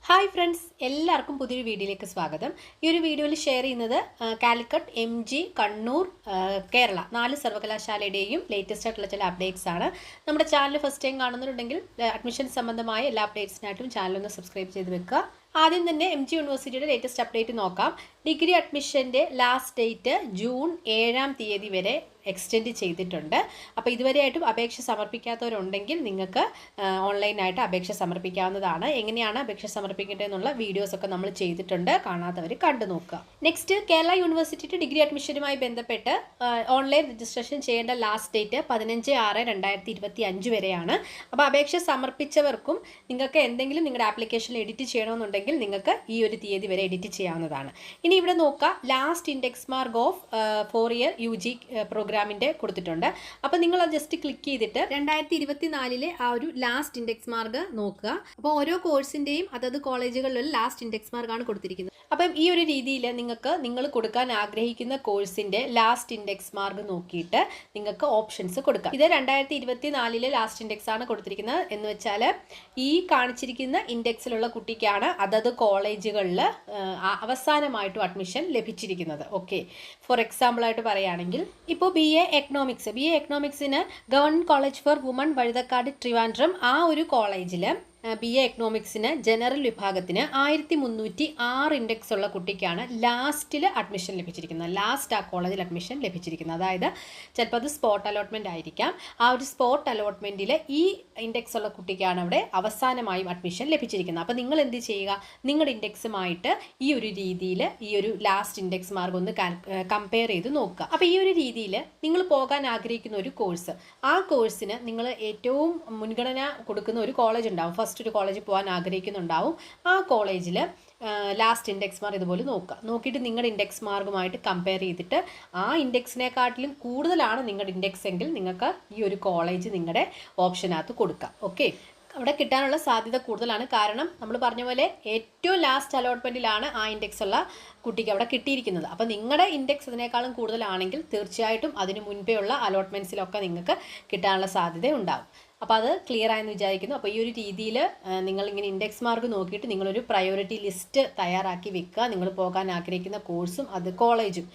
Hi friends, എല്ലാവർക്കും പുതിയൊരു വീഡിയോയിലേക്ക് സ്വാഗതം. ഈ ഒരു വീഡിയോയിൽ ഷെയർ ചെയ്യുന്നത് കാലിക്കറ്റ്, MG, കണ്ണൂർ, കേരള 4 സർവകലാശാലയുടെയും ലേറ്റസ്റ്റ് ആയിട്ടുള്ള ചില അപ്ഡേറ്റ്സ് ആണ്. നമ്മുടെ ചാനൽ ഫസ്റ്റ് ടൈം കാണുന്നുണ്ടെങ്കിൽ അഡ്മിഷൻ സംബന്ധമായ എല്ലാ അപ്ഡേറ്റ്സിനായിട്ടും ചാനലൊന്ന് സബ്സ്ക്രൈബ് ചെയ്ത് വെക്കുക. ആദ്യം തന്നെ MG യൂണിവേഴ്സിറ്റിയുടെ ലേറ്റസ്റ്റ് അപ്ഡേറ്റ് നോക്കാം. ഡിഗ്രി അഡ്മിഷൻ്റെ ലാസ്റ്റ് ഡേറ്റ് ജൂൺ 7-ാം തീയതി വരെ എക്സ്റ്റെൻഡ് ചെയ്തിട്ടുണ്ട്. അപ്പോൾ ഇതുവരെയായിട്ടും അപേക്ഷ സമർപ്പിക്കാത്തവരുണ്ടെങ്കിൽ നിങ്ങൾക്ക് ഓൺലൈനായിട്ട് അപേക്ഷ സമർപ്പിക്കാവുന്നതാണ്. എങ്ങനെയാണ് അപേക്ഷ സമർപ്പിക്കേണ്ടതെന്നുള്ള വീഡിയോസൊക്കെ നമ്മൾ ചെയ്തിട്ടുണ്ട്, കാണാത്തവർ കണ്ടു നോക്കുക. നെക്സ്റ്റ്, കേരള യൂണിവേഴ്സിറ്റിയുടെ ഡിഗ്രി അഡ്മിഷനുമായി ബന്ധപ്പെട്ട് ഓൺലൈൻ രജിസ്ട്രേഷൻ ചെയ്യേണ്ട ലാസ്റ്റ് ഡേറ്റ് 15/6/2025 വരെയാണ്. അപ്പോൾ അപേക്ഷ സമർപ്പിച്ചവർക്കും നിങ്ങൾക്ക് എന്തെങ്കിലും നിങ്ങളുടെ ആപ്ലിക്കേഷനിൽ എഡിറ്റ് ചെയ്യണമെന്നുണ്ടെങ്കിൽ നിങ്ങൾക്ക് ഈ ഒരു തീയതി വരെ എഡിറ്റ് ചെയ്യാവുന്നതാണ്. ഇനി ഇവിടെ നോക്കുക, last index mark of 4 year UG പ്രോഗ്രാമിൻ്റെ കൊടുത്തിട്ടുണ്ട്. അപ്പോൾ നിങ്ങൾ അത് ജസ്റ്റ് ക്ലിക്ക് ചെയ്തിട്ട് 2024 ആ ഒരു ലാസ്റ്റ് ഇൻഡെക്സ് മാർക്ക് നോക്കുക. അപ്പോൾ ഓരോ കോഴ്സിൻ്റെയും അതത് കോളേജുകളിലുള്ള ലാസ്റ്റ് ഇൻഡെക്സ് മാർക്കാണ് കൊടുത്തിരിക്കുന്നത്. അപ്പം ഈ ഒരു രീതിയിൽ നിങ്ങൾ കൊടുക്കാൻ ആഗ്രഹിക്കുന്ന കോഴ്സിൻ്റെ ലാസ്റ്റ് ഇൻഡെക്സ് മാർക്ക് നോക്കിയിട്ട് നിങ്ങൾക്ക് ഓപ്ഷൻസ് കൊടുക്കാം. ഇത് 2024 ലാസ്റ്റ് ഇൻഡെക്സ് ആണ് കൊടുത്തിരിക്കുന്നത്. എന്ന് വെച്ചാൽ ഈ കാണിച്ചിരിക്കുന്ന ഇൻഡെക്സിലുള്ള കുട്ടിക്കാണ് അതത് കോളേജുകളിൽ അവസാനമായിട്ടും അഡ്മിഷൻ ലഭിച്ചിരിക്കുന്നത്. ഓക്കെ, ഫോർ എക്സാമ്പിളായിട്ട് പറയുകയാണെങ്കിൽ ഇപ്പോൾ BA എക്കണോമിക്സിന് government college for women Vazhuthacaud Trivandrum ആ ഒരു കോളേജിൽ BA എക്കണോമിക്സിന് ജനറൽ വിഭാഗത്തിന് 1306 ഇൻഡെക്സ് ഉള്ള കുട്ടിക്കാണ് ലാസ്റ്റിൽ അഡ്മിഷൻ ലഭിച്ചിരിക്കുന്നത്. ലാസ്റ്റ് ആ കോളേജിൽ അഡ്മിഷൻ ലഭിച്ചിരിക്കുന്നത്. അതായത് ചിലപ്പോൾ അത് സ്പോട്ട് അലോട്ട്മെൻറ്റ് ആയിരിക്കാം. ആ ഒരു സ്പോട്ട് അലോട്ട്മെൻറ്റിൽ ഈ ഇൻഡെക്സ് ഉള്ള കുട്ടിക്കാണ് അവിടെ അവസാനമായും അഡ്മിഷൻ ലഭിച്ചിരിക്കുന്നത്. അപ്പോൾ നിങ്ങൾ എന്ത് ചെയ്യുക, നിങ്ങളുടെ ഇൻഡെക്സുമായിട്ട് ഈ ഒരു രീതിയിൽ ഈ ഒരു ലാസ്റ്റ് ഇൻഡെക്സ് മാർക്ക് ഒന്ന് കമ്പയർ ചെയ്ത് നോക്കുക. അപ്പോൾ ഈ ഒരു രീതിയിൽ നിങ്ങൾ പോകാൻ ആഗ്രഹിക്കുന്ന ഒരു കോഴ്സ്, ആ കോഴ്സിന് നിങ്ങൾ ഏറ്റവും മുൻഗണന കൊടുക്കുന്ന ഒരു കോളേജ് ഉണ്ടാവും. ഫസ്റ്റ് ഒരു കോളേജിൽ പോകാൻ ആഗ്രഹിക്കുന്നുണ്ടാവും. ആ കോളേജിൽ ലാസ്റ്റ് ഇൻഡെക്സ് മാർക്ക് ഇതുപോലെ നോക്കിയിട്ട് നിങ്ങളുടെ ഇൻഡെക്സ് മാർക്കുമായിട്ട് കമ്പയർ ചെയ്തിട്ട് ആ ഇൻഡെക്സിനെക്കാട്ടിലും കൂടുതലാണ് നിങ്ങളുടെ ഇൻഡെക്സ് എങ്കിൽ നിങ്ങൾക്ക് ഈ ഒരു കോളേജ് നിങ്ങളുടെ ഓപ്ഷനകത്ത് കൊടുക്കാം. ഓക്കെ, അവിടെ കിട്ടാനുള്ള സാധ്യത കൂടുതലാണ്. കാരണം നമ്മൾ പറഞ്ഞ പോലെ ഏറ്റവും ലാസ്റ്റ് അലോട്ട്മെൻറ്റിലാണ് ആ ഇൻഡെക്സ് ഉള്ള കുട്ടിക്ക് അവിടെ കിട്ടിയിരിക്കുന്നത്. അപ്പോൾ നിങ്ങളുടെ ഇൻഡെക്സ് അതിനേക്കാളും കൂടുതലാണെങ്കിൽ തീർച്ചയായിട്ടും അതിന് മുൻപേ ഉള്ള അലോട്ട്മെൻറ്റ്സിലൊക്കെ നിങ്ങൾക്ക് കിട്ടാനുള്ള സാധ്യത ഉണ്ടാകും. അപ്പോൾ അത് ക്ലിയർ ആയെന്ന് വിചാരിക്കുന്നു. അപ്പോൾ ഈ ഒരു രീതിയിൽ നിങ്ങളിങ്ങനെ ഇൻഡെക്സ് മാർക്ക് നോക്കിയിട്ട് നിങ്ങളൊരു പ്രയോറിറ്റി ലിസ്റ്റ് തയ്യാറാക്കി വെക്കുക. നിങ്ങൾ പോകാൻ ആഗ്രഹിക്കുന്ന കോഴ്സും അത് കോളേജും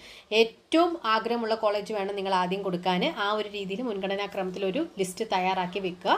ഏറ്റവും ആഗ്രഹമുള്ള കോളേജ് വേണം നിങ്ങൾ ആദ്യം കൊടുക്കാൻ. ആ ഒരു രീതിയിൽ മുൻഗണനാക്രമത്തിലൊരു ലിസ്റ്റ് തയ്യാറാക്കി വെക്കുക.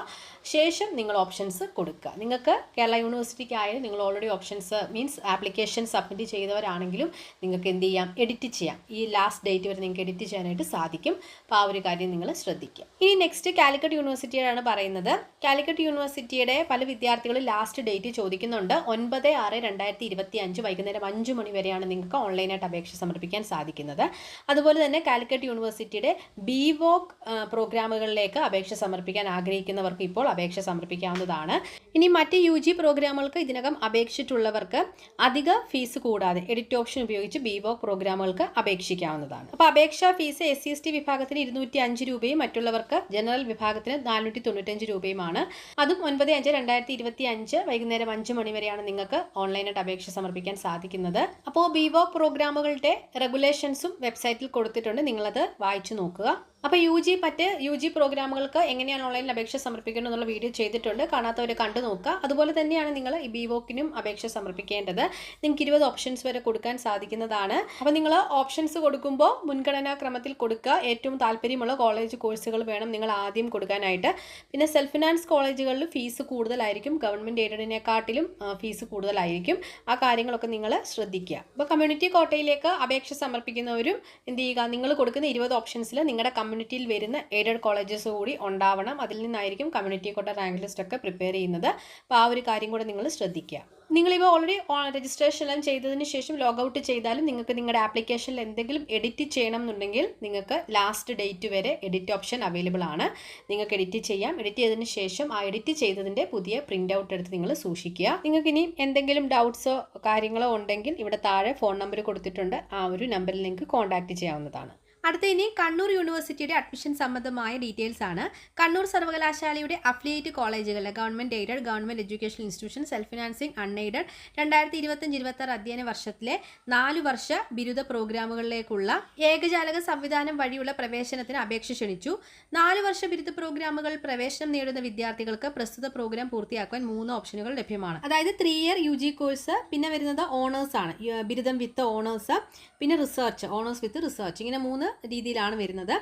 ശേഷം നിങ്ങൾ ഓപ്ഷൻസ് കൊടുക്കുക. നിങ്ങൾക്ക് കേരള യൂണിവേഴ്സിറ്റിക്കായാലും നിങ്ങൾ already options means application submit ചെയ്തവരാണെങ്കിലും നിങ്ങൾക്ക് എന്ത് ചെയ്യാം, എഡിറ്റ് ചെയ്യാം. ഈ ലാസ്റ്റ് ഡേറ്റ് വരെ നിങ്ങൾക്ക് എഡിറ്റ് ചെയ്യാനായിട്ട് സാധിക്കും. അപ്പോൾ ആ ഒരു കാര്യം നിങ്ങൾ ശ്രദ്ധിക്കുക. ഇനി നെക്സ്റ്റ് കാലിക്കറ്റ് യൂണിവേഴ്സിറ്റിയാണ് പറയുന്നത്. കാലിക്കറ്റ് യൂണിവേഴ്സിറ്റിയുടെ പല വിദ്യാർത്ഥികളും ലാസ്റ്റ് ഡേറ്റ് ചോദിക്കുന്നുണ്ട്. 9/6/2025 വൈകുന്നേരം 5 മണി വരെയാണ് നിങ്ങൾക്ക് ഓൺലൈനായിട്ട് അപേക്ഷ സമർപ്പിക്കാൻ സാധിക്കുന്നത്. അതുപോലെ തന്നെ കാലിക്കറ്റ് യൂണിവേഴ്സിറ്റിയുടെ BVOC പ്രോഗ്രാമുകളിലേക്ക് അപേക്ഷ സമർപ്പിക്കാൻ ആഗ്രഹിക്കുന്നവർക്ക് ഇപ്പോൾ അപേക്ഷ സമർപ്പിക്കാവുന്നതാണ്. ഇനി മറ്റ് UG പ്രോഗ്രാമുകൾക്ക് ഇതിനകം അപേക്ഷിച്ചിട്ടുള്ളവർക്ക് അധിക ഫീസ് കൂടാതെ എഡിറ്റ് ഓപ്ഷൻ ഉപയോഗിച്ച് BVOC പ്രോഗ്രാമുകൾക്ക് അപേക്ഷിക്കാവുന്നതാണ്. അപ്പോൾ അപേക്ഷാ ഫീസ് SC/ST വിഭാഗത്തിന് 205 രൂപയും മറ്റുള്ളവർക്ക് ജനറൽ വിഭാഗത്തിന് 495 രൂപയുമാണ്. അതും 9/5/2025 വൈകുന്നേരം 5 മണി വരെയാണ് നിങ്ങൾക്ക് ഓൺലൈനായിട്ട് അപേക്ഷ സമർപ്പിക്കാൻ സാധിക്കുന്നത്. അപ്പോൾ BVOC പ്രോഗ്രാമുകളുടെ റെഗുലേഷൻസും വെബ്സൈറ്റിൽ കൊടുത്തിട്ടുണ്ട്, നിങ്ങളത് വായിച്ചു നോക്കുക. അപ്പോൾ മറ്റ് UG പ്രോഗ്രാമുകൾക്ക് എങ്ങനെയാണ് ഓൺലൈനിൽ അപേക്ഷ സമർപ്പിക്കുന്നത് എന്നുള്ള വീഡിയോ ചെയ്തിട്ടുണ്ട്, കാണാത്തവർ കണ്ടു നോക്കുക. അതുപോലെ തന്നെയാണ് നിങ്ങൾ ഈ BVOCനും അപേക്ഷ സമർപ്പിക്കേണ്ടത്. നിങ്ങൾക്ക് 20 ഓപ്ഷൻസ് വരെ കൊടുക്കാൻ സാധിക്കുന്നതാണ്. അപ്പോൾ നിങ്ങൾ ഓപ്ഷൻസ് കൊടുക്കുമ്പോൾ മുൻഗണനാ ക്രമത്തിൽ കൊടുക്കുക. ഏറ്റവും താല്പര്യമുള്ള കോളേജ് കോഴ്സുകൾ വേണം നിങ്ങൾ ആദ്യം കൊടുക്കാനായിട്ട്. പിന്നെ സെൽഫ് ഫിനാൻസ് കോളേജുകളിൽ ഫീസ് കൂടുതലായിരിക്കും, ഗവൺമെൻറ് എയ്ഡഡിനെക്കാട്ടിലും ഫീസ് കൂടുതലായിരിക്കും. ആ കാര്യങ്ങളൊക്കെ നിങ്ങൾ ശ്രദ്ധിക്കുക. അപ്പോൾ കമ്മ്യൂണിറ്റി കോട്ടയിലേക്ക് അപേക്ഷ സമർപ്പിക്കുന്നവരും എന്ത് ചെയ്യുക, നിങ്ങൾ കൊടുക്കുന്ന 20 ഓപ്ഷൻസിൽ നിങ്ങളുടെ കമ്മ്യൂണിറ്റിയിൽ വരുന്ന എയ്ഡഡ് കോളേജസ് കൂടി ഉണ്ടാവണം. അതിൽ നിന്നായിരിക്കും കമ്മ്യൂണിറ്റി കോട്ട റാങ്ക് ലിസ്റ്റ് ഒക്കെ പ്രിപ്പയർ ചെയ്യുന്നത്. അപ്പോൾ ആ ഒരു കാര്യം കൂടെ നിങ്ങൾ ശ്രദ്ധിക്കുക. നിങ്ങളിപ്പോൾ ഓൾറെഡി രജിസ്ട്രേഷൻ എല്ലാം ചെയ്തതിന് ശേഷം ലോഗൗട്ട് ചെയ്താലും നിങ്ങൾക്ക് നിങ്ങളുടെ ആപ്ലിക്കേഷനിൽ എന്തെങ്കിലും എഡിറ്റ് ചെയ്യണം എന്നുണ്ടെങ്കിൽ നിങ്ങൾക്ക് ലാസ്റ്റ് ഡേറ്റ് വരെ എഡിറ്റ് ഓപ്ഷൻ അവൈലബിൾ ആണ്. നിങ്ങൾക്ക് എഡിറ്റ് ചെയ്യാം. എഡിറ്റ് ചെയ്തതിന് ശേഷം ആ എഡിറ്റ് ചെയ്തതിൻ്റെ പുതിയ പ്രിൻ്റ് ഔട്ട് എടുത്ത് നിങ്ങൾ സൂക്ഷിക്കുക. നിങ്ങൾക്ക് ഇനി എന്തെങ്കിലും ഡൗട്ട്സോ കാര്യങ്ങളോ ഉണ്ടെങ്കിൽ ഇവിടെ താഴെ ഫോൺ നമ്പർ കൊടുത്തിട്ടുണ്ട്. ആ ഒരു നമ്പറിൽ നിങ്ങൾക്ക് കോൺടാക്റ്റ് ചെയ്യാവുന്നതാണ്. അടുത്ത ഇനി കണ്ണൂർ യൂണിവേഴ്സിറ്റിയുടെ അഡ്മിഷൻ സംബന്ധമായ ഡീറ്റെയിൽസ് ആണ്. കണ്ണൂർ സർവകലാശാലയുടെ അഫിലിയേറ്റ് കോളേജുകളിലെ government aided, government education institution, self financing, unaided 2025-26 അധ്യയന വർഷത്തിലെ 4 വർഷ ബിരുദ പ്രോഗ്രാമുകളിലേക്കുള്ള ഏകജാലക സംവിധാനം വഴിയുള്ള പ്രവേശനത്തിന് അപേക്ഷ ക്ഷണിച്ചു. 4 വർഷ ബിരുദ പ്രോഗ്രാമുകൾ പ്രവേശനം നേടുന്ന വിദ്യാർത്ഥികൾക്ക് പ്രസ്തുത പ്രോഗ്രാം പൂർത്തിയാക്കാൻ 3 ഓപ്ഷനുകൾ ലഭ്യമാണ്. അതായത് 3 ഇയർ UG കോഴ്സ്, പിന്നെ വരുന്നത് ഓണേഴ്സ് ആണ്, ബിരുദം വിത്ത് ഓണേഴ്സ്, പിന്നെ റിസർച്ച്, ഓണേഴ്സ് വിത്ത് റിസർച്ച്, ഇങ്ങനെ 3 രീതിയിലാണ് വരുന്നത്.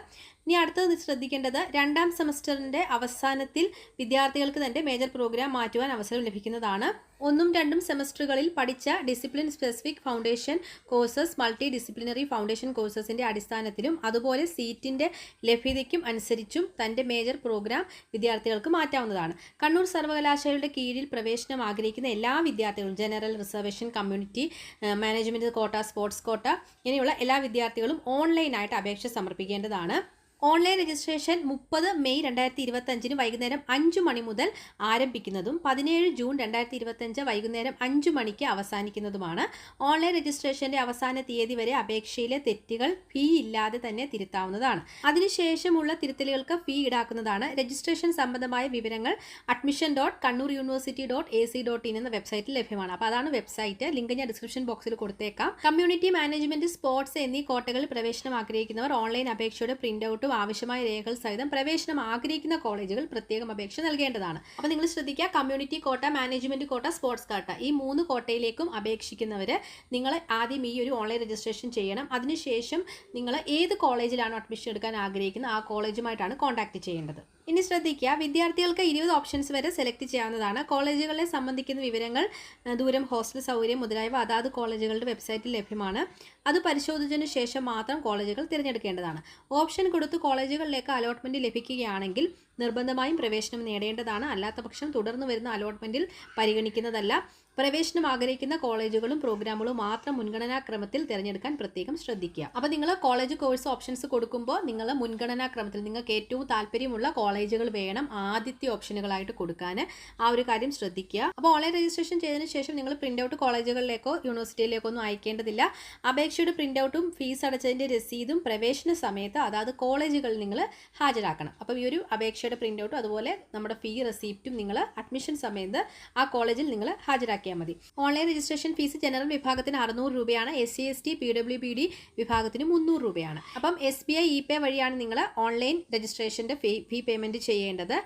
ഇനി അടുത്തത് ശ്രദ്ധിക്കേണ്ടത്, 2ാം സെമസ്റ്ററിന്റെ അവസാനത്തിൽ വിദ്യാർത്ഥികൾക്ക് തന്നെ മേജർ പ്രോഗ്രാം മാറ്റുവാൻ അവസരം ലഭിക്കുന്നതാണ്. 1ഉം 2ഉം സെമസ്റ്ററുകളിൽ പഠിച്ച discipline specific foundation courses multi disciplinary foundation കോഴ്സസിന്റെ അടിസ്ഥാനത്തിലും അതുപോലെ സീറ്റിന്റെ ലഭ്യതയ്ക്കും അനുസരിച്ചും തന്റെ മേജർ പ്രോഗ്രാം വിദ്യാർത്ഥികൾക്ക് മാറ്റാവുന്നതാണ്. കണ്ണൂർ സർവകലാശാലയുടെ കീഴിൽ പ്രവേശനം ആഗ്രഹിക്കുന്ന എല്ലാ വിദ്യാർത്ഥികളും, ജനറൽ, റിസർവേഷൻ, കമ്മ്യൂണിറ്റി, മാനേജ്മെന്റ് കോട്ട, സ്പോർട്സ് കോട്ട ഇങ്ങനെയുള്ള എല്ലാ വിദ്യാർത്ഥികളും ഓൺലൈനായിട്ട് അപേക്ഷ സമർപ്പിക്കേണ്ടതാണ്. ഓൺലൈൻ രജിസ്ട്രേഷൻ 30 മെയ് 2025 വൈകുന്നേരം 5 മണി മുതൽ ആരംഭിക്കുന്നതും 17 ജൂൺ 2025 വൈകുന്നേരം 5 മണിക്ക് അവസാനിക്കുന്നതുമാണ്. ഓൺലൈൻ രജിസ്ട്രേഷന്റെ അവസാന തീയതി വരെ അപേക്ഷയിലെ തെറ്റുകൾ ഫീ ഇല്ലാതെ തന്നെ തിരുത്താവുന്നതാണ്. അതിനുശേഷമുള്ള തിരുത്തലുകൾക്ക് ഫീ ഈടാക്കുന്നതാണ്. രജിസ്ട്രേഷൻ സംബന്ധമായ വിവരങ്ങൾ admission.kannuruniversity.ac.in എന്ന വെബ്സൈറ്റിൽ ലഭ്യമാണ്. അപ്പോൾ അതാണ് വെബ്സൈറ്റ്, ലിങ്ക് ഞാൻ ഡിസ്ക്രിപ്ഷൻ ബോക്സിൽ കൊടുത്തേക്കാം. കമ്മ്യൂണിറ്റി, മാനേജ്മെന്റ്, സ്പോർട്സ് എന്നീ കോട്ടകളിൽ പ്രവേശനം ആഗ്രഹിക്കുന്നവർ ഓൺലൈൻ അപേക്ഷയുടെ പ്രിന്റ് ഔട്ടും ആവശ്യമായ രേഖകൾ സഹിതം പ്രവേശനം ആഗ്രഹിക്കുന്ന കോളേജുകൾ പ്രത്യേകം അപേക്ഷ നൽകേണ്ടതാണ്. അപ്പോൾ നിങ്ങൾ ശ്രദ്ധിക്കുക, കമ്മ്യൂണിറ്റി കോട്ട, മാനേജ്മെന്റ് കോട്ട, സ്പോർട്സ് കോട്ട ഈ 3 കോട്ടയിലേക്കും അപേക്ഷിക്കുന്നവർ നിങ്ങൾ ആദ്യം ഈ ഒരു ഓൺലൈൻ രജിസ്ട്രേഷൻ ചെയ്യണം. അതിനുശേഷം നിങ്ങൾ ഏത് കോളേജിലാണ് അഡ്മിഷൻ എടുക്കാൻ ആഗ്രഹിക്കുന്നത് ആ കോളേജുമായിട്ടാണ് കോൺടാക്ട് ചെയ്യേണ്ടത്. ഇനി ശ്രദ്ധിക്കുക, വിദ്യാർത്ഥികൾക്ക് 20 ഓപ്ഷൻസ് വരെ സെലക്ട് ചെയ്യാവുന്നതാണ്. കോളേജുകളെ സംബന്ധിക്കുന്ന വിവരങ്ങൾ, ദൂരം, ഹോസ്റ്റൽ സൗകര്യം മുതലായവ അതാത് കോളേജുകളുടെ വെബ്സൈറ്റിൽ ലഭ്യമാണ്. അത് പരിശോധിച്ചതിന് ശേഷം മാത്രം കോളേജുകൾ തിരഞ്ഞെടുക്കേണ്ടതാണ്. ഓപ്ഷൻ കൊടുത്ത് കോളേജുകളിലേക്ക് അലോട്ട്മെന്റ് ലഭിക്കുകയാണെങ്കിൽ നിർബന്ധമായും പ്രവേശനം നേടേണ്ടതാണ്. അല്ലാത്തപക്ഷം തുടർന്ന് വരുന്ന അലോട്ട്മെന്റിൽ പരിഗണിക്കുന്നതല്ല. പ്രവേശനം ആഗ്രഹിക്കുന്ന കോളേജുകളും പ്രോഗ്രാമുകളും മാത്രം മുൻഗണനാക്രമത്തിൽ തിരഞ്ഞെടുക്കാൻ പ്രത്യേകം ശ്രദ്ധിക്കുക. അപ്പോൾ നിങ്ങൾ കോളേജ് കോഴ്സ് ഓപ്ഷൻസ് കൊടുക്കുമ്പോൾ നിങ്ങൾ മുൻഗണനാക്രമത്തിൽ നിങ്ങൾക്ക് ഏറ്റവും താല്പര്യമുള്ള കോളേജുകൾ വേണം ആദ്യത്തെ ഓപ്ഷനുകളായിട്ട് കൊടുക്കാൻ. ആ ഒരു കാര്യം ശ്രദ്ധിക്കുക. അപ്പോൾ ഓൺലൈൻ രജിസ്ട്രേഷൻ ചെയ്തതിന് ശേഷം നിങ്ങൾ പ്രിന്റ് ഔട്ട് കോളേജുകളിലേക്കോ യൂണിവേഴ്സിറ്റിയിലേക്കോ ഒന്നും അയക്കേണ്ടതില്ല. അപേക്ഷയുടെ പ്രിന്റ് ഔട്ടും ഫീസ് അടച്ചതിൻ്റെ രസീതും പ്രവേശന സമയത്ത് അതാത് കോളേജുകളിൽ നിങ്ങൾ ഹാജരാക്കണം. അപ്പോൾ ഈ ഒരു അപേക്ഷയുടെ പ്രിന്റ് ഔട്ടും അതുപോലെ നമ്മുടെ ഫീ റെസീപ്റ്റും നിങ്ങൾ അഡ്മിഷൻ സമയത്ത് ആ കോളേജിൽ നിങ്ങൾ ഹാജരാക്കിയാൽ മതി. ഓൺലൈൻ രജിസ്ട്രേഷൻ ഫീസ് ജനറൽ വിഭാഗത്തിന് 600 രൂപയാണ്, SC ST PWBD വിഭാഗത്തിന് 300 രൂപയാണ്. അപ്പം SBI ഇ-പേ വഴിയാണ് നിങ്ങൾ ഓൺലൈൻ രജിസ്ട്രേഷൻ്റെ ഫീ പേയ്മെൻറ്റ് ചെയ്യേണ്ടത്.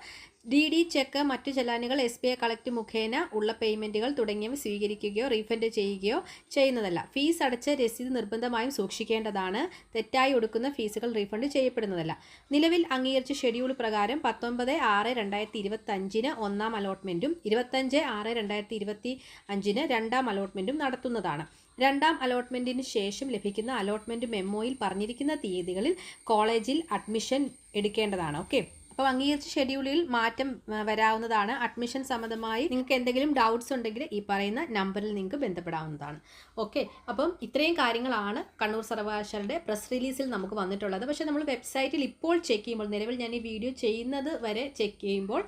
DD, ചെക്ക്, മറ്റു ചലാനുകൾ, SBI കളക്ട് മുഖേന ഉള്ള പേയ്മെൻറ്റുകൾ തുടങ്ങിയവ സ്വീകരിക്കുകയോ റീഫണ്ട് ചെയ്യുകയോ ചെയ്യുന്നതല്ല. ഫീസ് അടച്ച രസീത് നിർബന്ധമായും സൂക്ഷിക്കേണ്ടതാണ്. തെറ്റായി ഒടുക്കുന്ന ഫീസുകൾ റീഫണ്ട് ചെയ്യപ്പെടുന്നതല്ല. നിലവിൽ അംഗീകരിച്ച ഷെഡ്യൂൾ പ്രകാരം 19/6/2025 1ാം അലോട്ട്മെൻറ്റും 25/6/2025 2ാം അലോട്ട്മെൻറ്റും നടത്തുന്നതാണ്. 2ാം അലോട്ട്മെൻറ്റിന് ശേഷം ലഭിക്കുന്ന അലോട്ട്മെൻറ്റ് മെമ്മോയിൽ പറഞ്ഞിരിക്കുന്ന തീയതികളിൽ കോളേജിൽ അഡ്മിഷൻ എടുക്കേണ്ടതാണ്. ഓക്കെ, അപ്പോൾ അംഗീകരിച്ച ഷെഡ്യൂളിൽ മാറ്റം വരാവുന്നതാണ്. അഡ്മിഷൻ സംബന്ധമായി നിങ്ങൾക്ക് എന്തെങ്കിലും ഡൗട്ട്സ് ഉണ്ടെങ്കിൽ ഈ പറയുന്ന നമ്പറിൽ നിങ്ങൾക്ക് ബന്ധപ്പെടാവുന്നതാണ്. ഓക്കെ, അപ്പം ഇത്രയും കാര്യങ്ങളാണ് കണ്ണൂർ സർവകലാശാലയുടെ പ്രസ് റിലീസിൽ നമുക്ക് വന്നിട്ടുള്ളത്. പക്ഷേ നമ്മൾ വെബ്സൈറ്റിൽ ഇപ്പോൾ ചെക്ക് ചെയ്യുമ്പോൾ, നിലവിൽ ഞാൻ ഈ വീഡിയോ ചെയ്യുന്നത് വരെ ചെക്ക് ചെയ്യുമ്പോൾ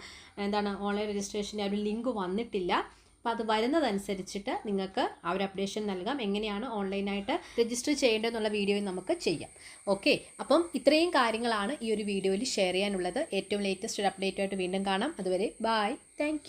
ഓൺലൈൻ രജിസ്ട്രേഷൻ്റെ ഒരു ലിങ്ക് വന്നിട്ടില്ല. അപ്പോൾ അത് വരുന്നതനുസരിച്ചിട്ട് നിങ്ങൾക്ക് ആ ഒരു അപ്ഡേഷൻ നൽകാം. എങ്ങനെയാണ് ഓൺലൈനായിട്ട് രജിസ്റ്റർ ചെയ്യേണ്ടതെന്നുള്ള വീഡിയോയിൽ നമുക്ക് ചെയ്യാം. ഓക്കെ, അപ്പം ഇത്രയും കാര്യങ്ങളാണ് ഈ ഒരു വീഡിയോയിൽ ഷെയർ ചെയ്യാനുള്ളത്. ഏറ്റവും ലേറ്റസ്റ്റ് ഒരു അപ്ഡേറ്റുമായിട്ട് വീണ്ടും കാണാം. അതുവരെ ബൈ, താങ്ക്